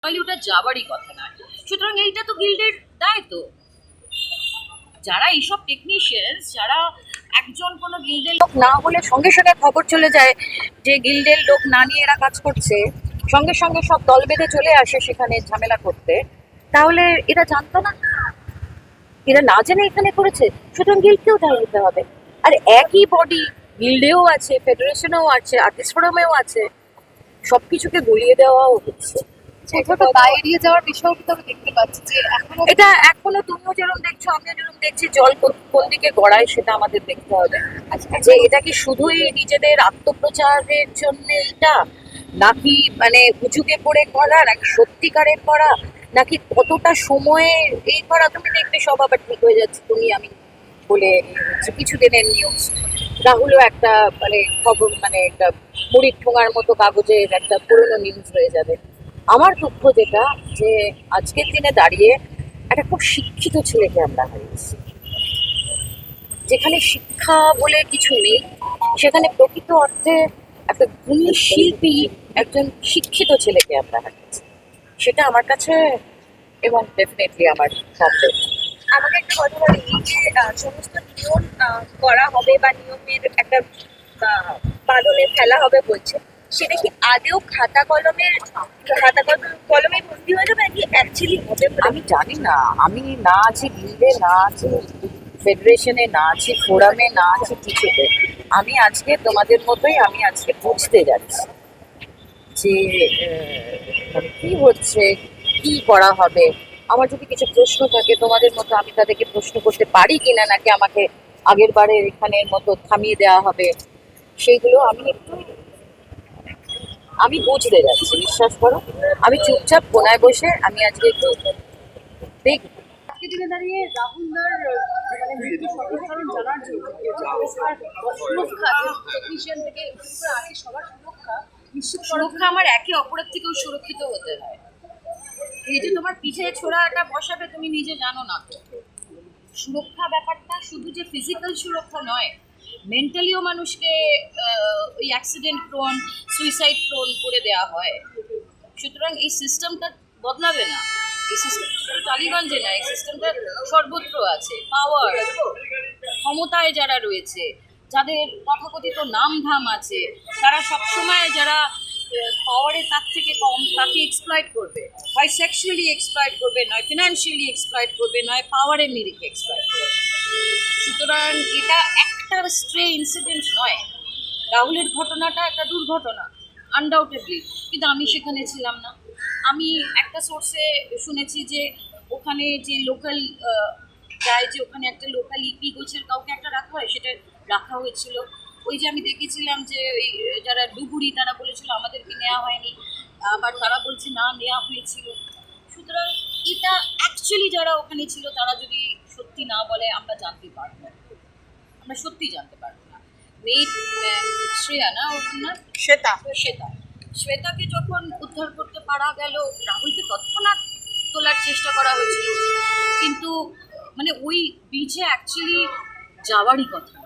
তাহলে ওটা যাবারই কথা না। সুতরাং এইটা তো গিল্ডের দায়িত্ব। যারা এইসব টেকনিশিয়ানস, যারা একজন কোনো গিল্ডের লোক না হলে সঙ্গে সঙ্গে খবর চলে যায় যে গিল্ডের লোক না নিয়ে এরা কাজ করছে, সঙ্গে সঙ্গে সব দল বেঁধে চলে আসে সেখানে ঝামেলা করতে, তাহলে এরা জানতো না? এরা না জেনে এখানে করেছে, সুতরাং গিল্ডকেও দায় দিতে হবে। আর একই বডি গিল্ডেও আছে, ফেডারেশনেও আছে, আর্টিস্ট ফোরামেও আছে, সবকিছুকে গলিয়ে দেওয়াও হচ্ছে। ছোট দায় এড়িয়ে যাওয়ার বিষয় কিন্তু আমি দেখতে পাচ্ছি যে এখনো এটা এখনো তুমিও যেরকম দেখছো, আমিও যেরকম দেখছি, জল কোন দিকে গড়ায় সেটা আমাদের দেখতে হবে। যে এটা কি শুধুই নিজেদের আত্মপ্রচারের জন্য এটা, নাকি মানে উঁচুকে পড়ে করা, নাকি সত্যিকারের করা, নাকি কতটা সময়ে এই করা। তুমি দেখবে সব আবার ঠিক হয়ে যাচ্ছে, তুমি আমি বলে কিছুদিনের নিউজ। রাহুলও একটা মানে খবর, মানে একটা মুড়ির ঠোঙার মতো কাগজের একটা পুরনো নিউজ হয়ে যাবে। আমার দুঃখ যেটা, যে আজকের দিনে দাঁড়িয়ে একটা খুব শিক্ষিত ছেলেকে আমরা হারিয়েছি। যেখানে শিক্ষা বলে কিছু নেই, সেখানে প্রকৃত অর্থে একটা গুণী শিল্পী, একজন শিক্ষিত ছেলেকে আমরা হারিয়েছি। সেটা আমার কাছে, এবং ডেফিনেটলি আমার সন্দেহ। আমাকে একটা কথা বলি, এই যে সমস্ত নিয়ম করা হবে বা নিয়মের একটা বাঁধনে ফেলা হবে বলছে, সেটা কি আদেও খাতা কলমে ভর্তি হয়ে যাবে নাকি অ্যাকচুয়ালি হবে বলে? আমি জানি না, আমি না আছি গিল্ডে, না আছি ফেডারেশনে, না আছি ফোরামে, না আছি কিছুতে। আমি আজকে তোমাদের মতোই, আমি আজকে বুঝতে যাচ্ছি যে মানে কি হচ্ছে, কি করা হবে। আমার যদি কিছু প্রশ্ন থাকে তোমাদের মতো, আমি তাদেরকে প্রশ্ন করতে পারি কিনা, নাকি আমাকে আগের বারের এখানের মতো থামিয়ে দেওয়া হবে, সেইগুলো আমি বুঝতে যাচ্ছি, বিশ্বাস করো। আমি চুপচাপ কোনায় বসে আমি আজকে একটু দেখি। আজকে দিনে দাঁড়িয়ে রাহুলদার মানে মৃত্যু সঠিক কারণ জানার জন্য সুরক্ষা, টেকনিশিয়ান থেকে শুরু করে আগে সবার সুরক্ষা নিশ্চিত করার সুরক্ষা আমার একে অপরের থেকেও সুরক্ষিত হতে হয়। এই যে তোমার পিঠে ছোড়াটা বসাবে, তুমি নিজে জানো না তো। সুরক্ষা ব্যাপারটা শুধু যে ফিজিক্যাল সুরক্ষা নয়, মেন্টালিও মানুষকে ওই অ্যাক্সিডেন্ট প্রোন, সুইসাইড প্রোন করে দেওয়া হয়। সুতরাং এই সিস্টেমটা বদলাবে না। এই সিস্টেমটা টালিগঞ্জে না, এই সিস্টেমটা সর্বত্র আছে। পাওয়ার, ক্ষমতায় যারা রয়েছে, যাদের তথাকথিত নাম ধাম আছে, তারা সবসময় যারা পাওয়ারে তার থেকে কম, তাকে এক্সপ্লয়েট করবে। হয় সেক্সুয়ালি এক্সপ্লয়েট করবে, নয় ফিনান্সিয়ালি এক্সপ্লয়েট করবে, নয় পাওয়ারের নিরিখে এক্সপ্লয়েট করবে। সুতরাং এটা একটা স্ট্রে ইনসিডেন্ট নয়। রাহুলের ঘটনাটা একটা দুর্ঘটনা, আনডাউটেডলি, কিন্তু আমি সেখানে ছিলাম না। আমি একটা সোর্সে শুনেছি যে ওখানে যে লোকাল যায়, যে ওখানে একটা লোকাল ইপি গোছের কাউকে একটা রাখা হয়, সেটা রাখা হয়েছিল। ওই যে আমি দেখেছিলাম যে ওই যারা ডুবুরি, তারা বলেছিল আমাদেরকে নেওয়া হয়নি, আবার তারা বলছে না, নেওয়া হয়েছিল। সুতরাং এটা অ্যাকচুয়ালি যারা ওখানে ছিল তারা যদি সত্যি না বলে, আমরা জানতে পারবো না, আমরা সত্যি জানতে পারবো না। মেয়ে শ্রেয়া না, ওর নাম শ্বেতা। শ্বেতা, শ্বেতাকে যখন উদ্ধার করতে পারা গেল, রাহুলকে তৎক্ষণাৎ তোলার চেষ্টা করা হয়েছিল, কিন্তু মানে ওই বিচে অ্যাকচুয়ালি যাওয়ারই কথা।